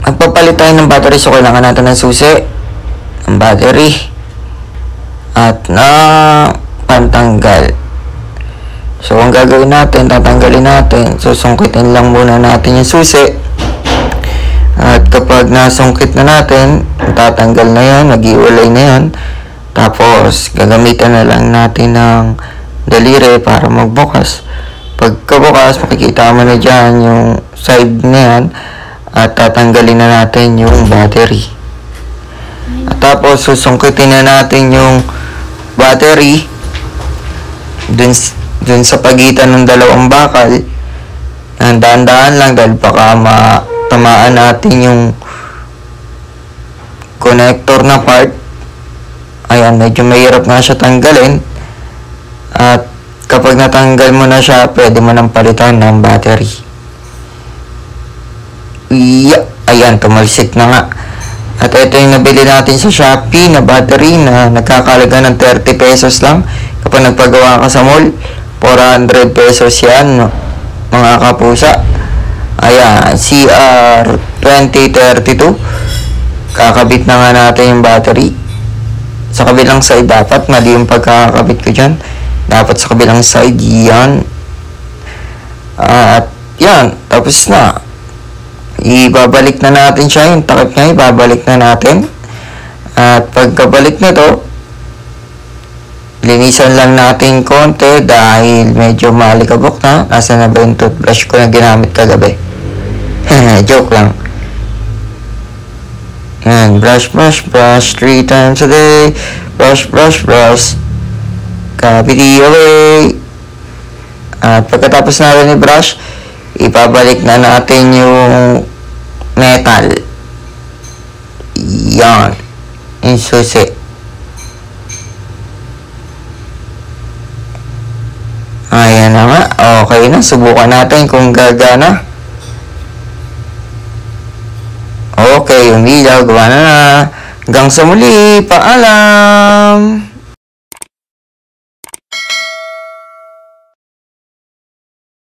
magpapalit tayo ng battery, so kailangan natin ng susi, ng battery, at na pantanggal. So ang gagawin natin, tatanggalin natin, susungkitin lang muna natin yung susi, at kapag nasungkit na natin, tatanggal na yan, nag-iwalay na yan. Tapos gagamitan na lang natin ng daliri para magbukas. Pagkabukas, makikita mo na dyan yung side na yan, at tatanggalin na natin yung battery. At tapos susungkitin na natin yung battery dun sa pagitan ng dalawang bakal. Dahan-dahan lang dahil baka matamaan natin yung connector na part. Ayan, medyo mahirap nga siya tanggalin. At kapag natanggal mo na siya, pwede mo nang palitan ng battery. Ayan, tumalsik na nga. At ito yung nabili natin sa Shopee na battery na nagkakalaga ng 30 pesos lang. Kapag nagpagawa ka sa mall, 400 pesos yan, mga kapusa. Ayan, CR2032. Kakabit na nga natin yung battery. Sa kabilang side dapat, mali yung pagkakabit ko dyan. Dapat sa kabilang side, yan. At yan, tapos na. Ibabalik na natin siya, yung takip niya, ibabalik na natin. At pagkabalik nito, linisan lang natin konti dahil medyo malikabok na. Nasa na ba yung toothbrush ko na ginamit kagabi? Joke lang. Yan, brush 3 times a day. Brush. Cavity away. At pagkatapos natin i-brush, ibabalik na natin yung metal. Yan. Yung susi. Ayan na nga. Okay na. Subukan natin kung gagana. Okay, yung ilaw, gawa na. Hanggang sa muli. Paalam!